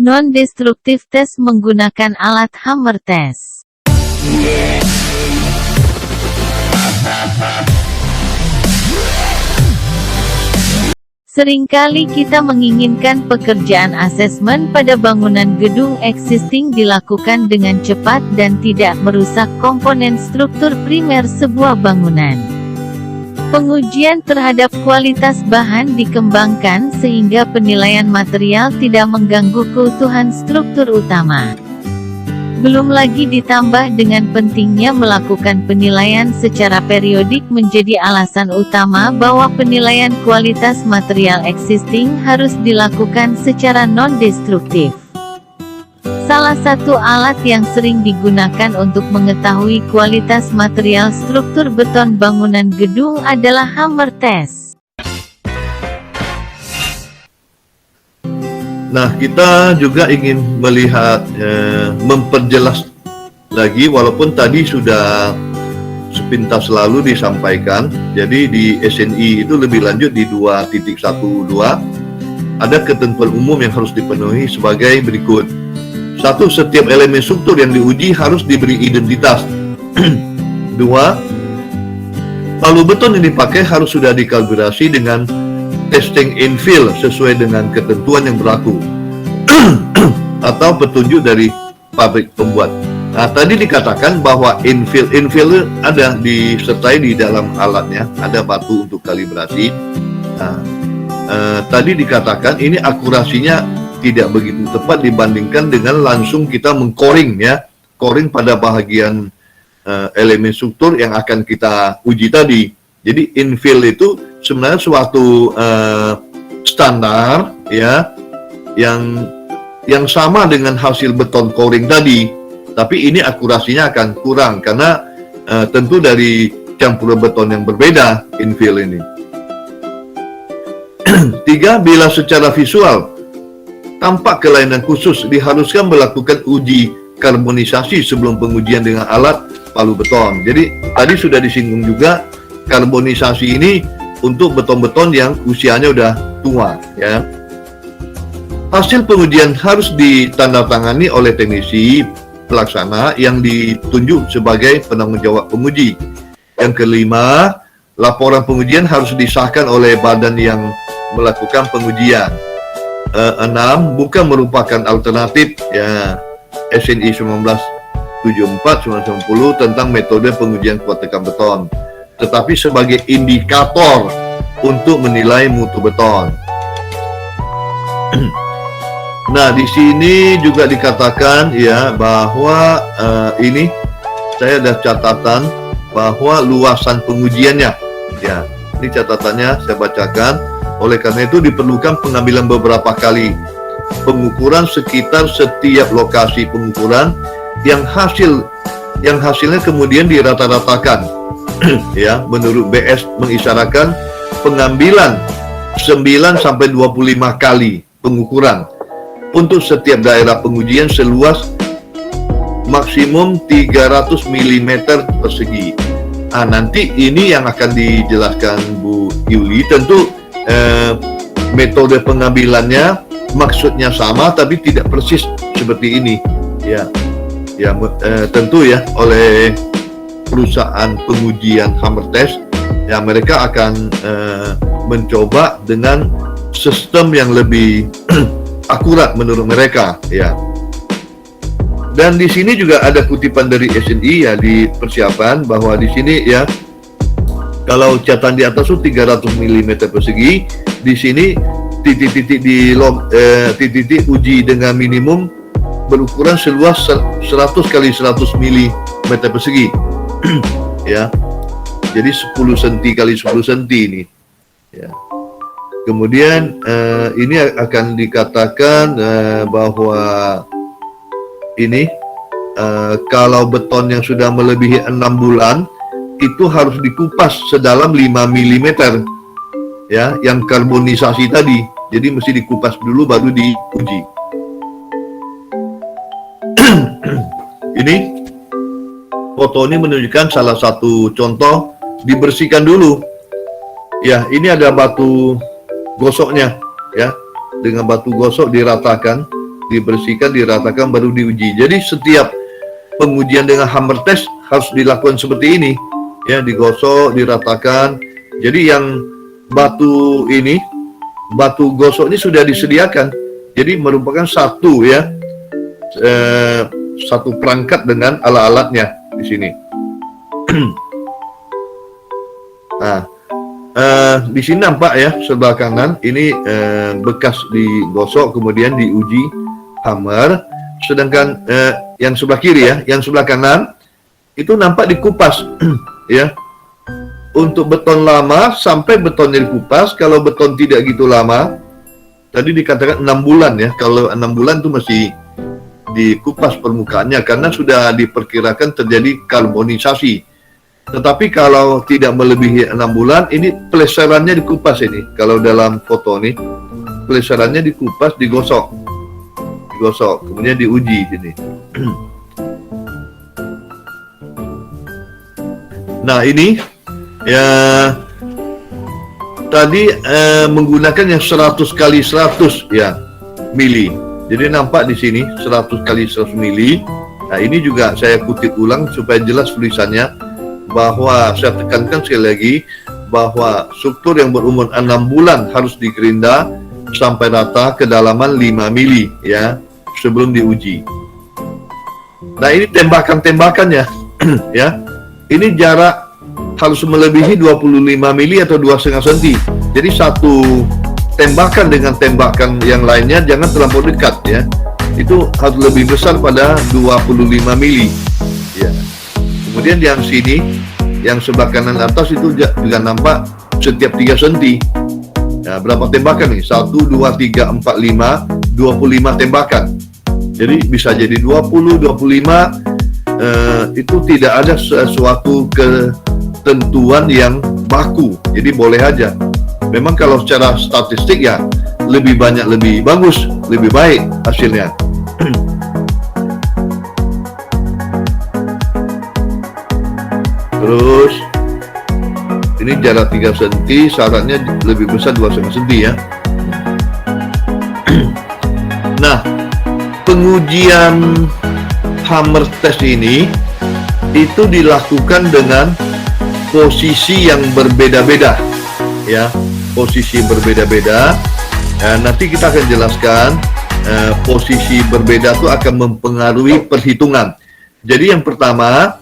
Non-destructive test menggunakan alat hammer test. Seringkali kita menginginkan pekerjaan asesmen pada bangunan gedung existing dilakukan dengan cepat dan tidak merusak komponen struktur primer sebuah bangunan. Pengujian terhadap kualitas bahan dikembangkan sehingga penilaian material tidak mengganggu keutuhan struktur utama. Belum lagi ditambah dengan pentingnya melakukan penilaian secara periodik menjadi alasan utama bahwa penilaian kualitas material existing harus dilakukan secara non-destruktif. Salah satu alat yang sering digunakan untuk mengetahui kualitas material struktur beton bangunan gedung adalah hammer test. Nah, kita juga ingin melihat, memperjelas lagi, walaupun tadi sudah sepintas lalu disampaikan. Jadi di SNI itu lebih lanjut di 2.12 ada ketentuan umum yang harus dipenuhi sebagai berikut. 1. Setiap elemen struktur yang diuji harus diberi identitas. 2. Palu beton yang dipakai harus sudah dikalibrasi dengan testing infill sesuai dengan ketentuan yang berlaku atau petunjuk dari pabrik pembuat. Nah, tadi dikatakan bahwa infill ada disertai di dalam alatnya, ada batu untuk kalibrasi. Nah, tadi dikatakan ini akurasinya tidak begitu tepat dibandingkan dengan langsung kita mengcoring, ya, coring pada bahagian elemen struktur yang akan kita uji tadi. Jadi infill itu sebenarnya suatu standar, ya, yang sama dengan hasil beton coring tadi, tapi ini akurasinya akan kurang karena tentu dari campuran beton yang berbeda infill ini. 3. Bila secara visual tampak kelainan khusus, diharuskan melakukan uji karbonisasi sebelum pengujian dengan alat palu beton. Jadi tadi sudah disinggung juga, karbonisasi ini untuk beton-beton yang usianya udah tua, ya. Hasil pengujian harus ditandatangani oleh teknisi pelaksana yang ditunjuk sebagai penanggung jawab penguji. Yang kelima, laporan pengujian harus disahkan oleh badan yang melakukan pengujian. 6. Bukan merupakan alternatif, ya, SNI 1974-1990 tentang metode pengujian kuat tekan beton, tetapi sebagai indikator untuk menilai mutu beton. Nah, di sini juga dikatakan, ya, bahwa ini saya ada catatan bahwa luasan pengujiannya, ya, ini catatannya saya bacakan. Oleh karena itu diperlukan pengambilan beberapa kali pengukuran sekitar setiap lokasi pengukuran yang hasilnya kemudian dirata-ratakan. Ya, menurut BS mengisyaratkan pengambilan 9 sampai 25 kali pengukuran untuk setiap daerah pengujian seluas maksimum 300 mm persegi. Nah, nanti ini yang akan dijelaskan Bu Yuli. Tentu metode pengambilannya maksudnya sama tapi tidak persis seperti ini, ya, tentu, ya, oleh perusahaan pengujian hammer test, ya, mereka akan mencoba dengan sistem yang lebih akurat menurut mereka, ya. Dan di sini juga ada kutipan dari SNI, ya, di persiapan bahwa di sini, ya, kalau catatan di atas itu 300 mm persegi, di sini titik-titik titik-titik uji dengan minimum berukuran seluas 100 kali 100 mm persegi. Ya. Jadi 10 cm kali 10 cm ini. Ya. Kemudian ini akan dikatakan bahwa ini kalau beton yang sudah melebihi 6 bulan itu harus dikupas sedalam 5 mm, ya, yang karbonisasi tadi. Jadi mesti dikupas dulu baru diuji. Ini foto ini menunjukkan salah satu contoh dibersihkan dulu. Ya, ini ada batu gosoknya, ya. Dengan batu gosok diratakan dibersihkan, diratakan, baru diuji. Jadi setiap pengujian dengan hammer test harus dilakukan seperti ini, ya, digosok, diratakan. Jadi yang batu gosok ini sudah disediakan. Jadi merupakan satu, ya, satu perangkat dengan alat-alatnya di sini. Nah, di sini nampak ya, sebelah kanan ini bekas digosok kemudian diuji hammer. Sedangkan yang sebelah kiri, ya, yang sebelah kanan itu nampak dikupas. Ya, untuk beton lama sampai betonnya dikupas. Kalau beton tidak gitu lama, tadi dikatakan 6 bulan, ya. Kalau 6 bulan itu masih dikupas permukaannya karena sudah diperkirakan terjadi karbonisasi. Tetapi kalau tidak melebihi 6 bulan, ini peleserannya dikupas ini. Kalau dalam foto ini, peleserannya dikupas, digosok, kemudian diuji ini. Nah, ini ya tadi menggunakan yang 100 kali 100, ya, mili. Jadi nampak di sini 100 kali 100 mili. Nah, ini juga saya kutip ulang supaya jelas tulisannya, bahwa saya tekankan sekali lagi bahwa struktur yang berumur 6 bulan harus digerinda sampai rata kedalaman 5 mili, ya, sebelum diuji. Nah, ini tembakan-tembakannya. Ya, ini jarak harus melebihi 25 mili atau 2,5 cm. Jadi satu tembakan dengan tembakan yang lainnya jangan terlampau dekat, ya. Itu harus lebih besar pada 25 mili. Ya. Kemudian yang sini, yang sebelah kanan atas itu juga nampak setiap 3 cm. Nah, berapa tembakan nih? 1, 2, 3, 4, 5, 25 tembakan. Jadi bisa jadi 20, 25. Itu tidak ada sesuatu ketentuan yang baku. Jadi boleh aja. Memang kalau secara statistik, ya, lebih banyak lebih bagus, lebih baik hasilnya. Terus ini jarak 3 cm, syaratnya lebih besar 2,5 cm, ya. Nah, pengujian hammer test ini itu dilakukan dengan posisi yang berbeda-beda, ya, posisi berbeda-beda. Nanti kita akan jelaskan posisi berbeda itu akan mempengaruhi perhitungan. Jadi yang pertama,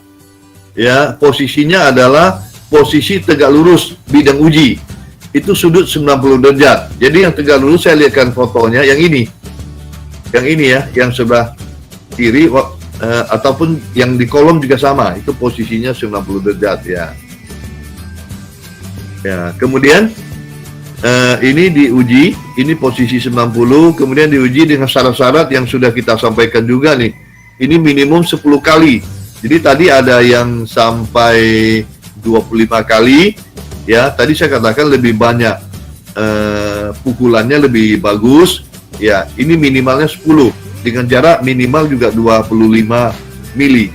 ya, posisinya adalah posisi tegak lurus bidang uji. Itu sudut 90 derajat. Jadi yang tegak lurus, saya lihatkan fotonya yang ini. Yang ini, ya, yang sebelah kiri, ataupun yang di kolom juga sama. Itu posisinya 90 derajat, ya. Ya, kemudian ini diuji, ini posisi 90, kemudian diuji dengan syarat-syarat yang sudah kita sampaikan juga nih. Ini minimum 10 kali. Jadi tadi ada yang sampai 25 kali, ya. Tadi saya katakan lebih banyak pukulannya lebih bagus, ya. Ini minimalnya 10 dengan jarak minimal juga 25 mili.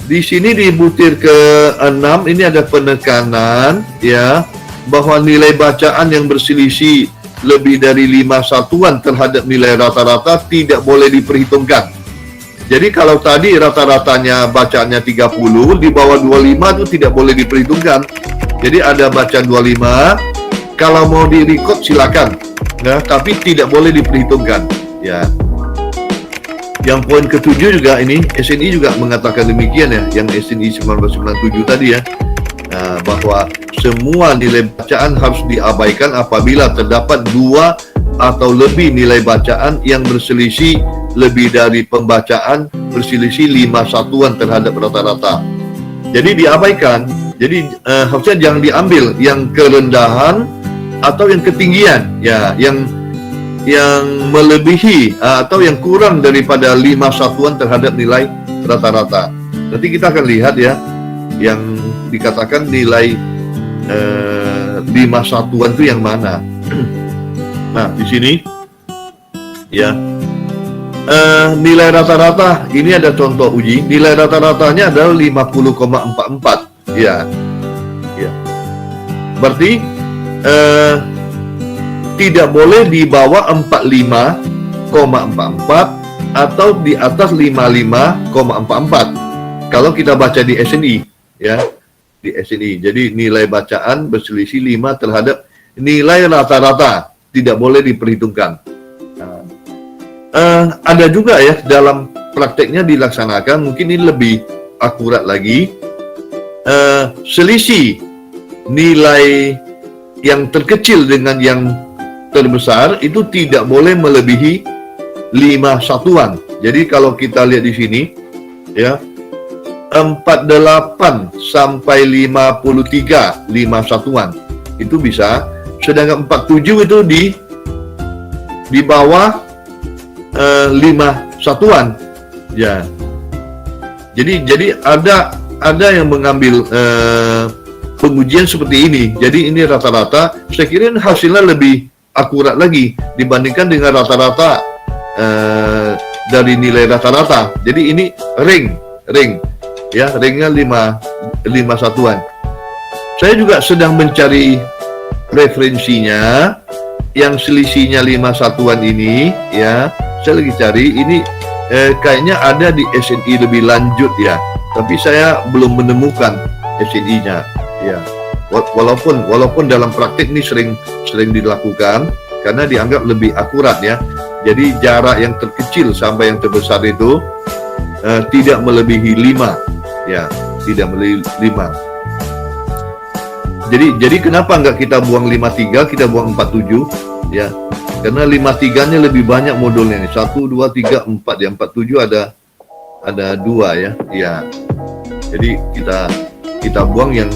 Di sini di butir ke-6 ini ada penekanan, ya, bahwa nilai bacaan yang berselisih lebih dari 5 satuan terhadap nilai rata-rata tidak boleh diperhitungkan. Jadi kalau tadi rata-ratanya bacaannya 30, di bawah 25 itu tidak boleh diperhitungkan. Jadi ada baca 25, kalau mau di-record silakan, ya, tapi tidak boleh diperhitungkan, ya. Yang poin ke-7 juga ini, SNI juga mengatakan demikian, ya, yang SNI 1997 tadi, ya. Nah, bahwa semua nilai bacaan harus diabaikan apabila terdapat 2 atau lebih nilai bacaan yang berselisih lebih dari pembacaan berselisih 5 satuan terhadap rata-rata. Jadi diabaikan. Jadi harusnya jangan diambil yang kerendahan atau yang ketinggian, ya, yang melebihi atau yang kurang daripada 5 satuan terhadap nilai rata-rata. Nanti kita akan lihat, ya, yang dikatakan nilai 5 satuan itu yang mana. Nah, di sini, ya, nilai rata-rata ini ada contoh uji. Nilai rata-ratanya adalah 50,44, ya, ya. Berarti tidak boleh di bawah 45 atau di atas 55,44 kalau kita baca di SNI, ya, di SNI. Jadi nilai bacaan berselisih 5 terhadap nilai rata-rata, tidak boleh diperhitungkan. Ada juga ya dalam prakteknya dilaksanakan, mungkin ini lebih akurat lagi, selisih nilai yang terkecil dengan yang terbesar itu tidak boleh melebihi 5 satuan. Jadi kalau kita lihat di sini, ya, 48 sampai 53 5 satuan itu bisa, sedangkan 47 itu di bawah 5 satuan, ya. Jadi ada yang mengambil pengujian seperti ini. Jadi ini rata-rata, saya kira hasilnya lebih akurat lagi dibandingkan dengan rata-rata dari nilai rata-rata. Jadi ini ring, ya, ringnya 5 satuan. Saya juga sedang mencari referensinya yang selisihnya 5 satuan ini, ya. Saya lagi cari ini, kayaknya ada di SNI lebih lanjut, ya. Tapi saya belum menemukan SNI-nya, ya. Walaupun dalam praktik ini sering dilakukan karena dianggap lebih akurat, ya. Jadi jarak yang terkecil sampai yang terbesar itu tidak melebihi 5, ya, tidak melebihi 5. Jadi kenapa nggak kita buang 53, kita buang 47, ya? Karena 53-nya lebih banyak modulnya nih. 1, 2, 3, 4, ya. 47 ada 2, ya. Ya. Jadi kita buang yang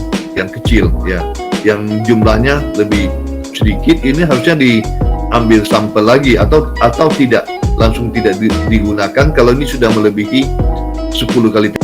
kecil, ya. Yang jumlahnya lebih sedikit, ini harusnya diambil sampel lagi atau tidak, langsung tidak digunakan kalau ini sudah melebihi 10 kali.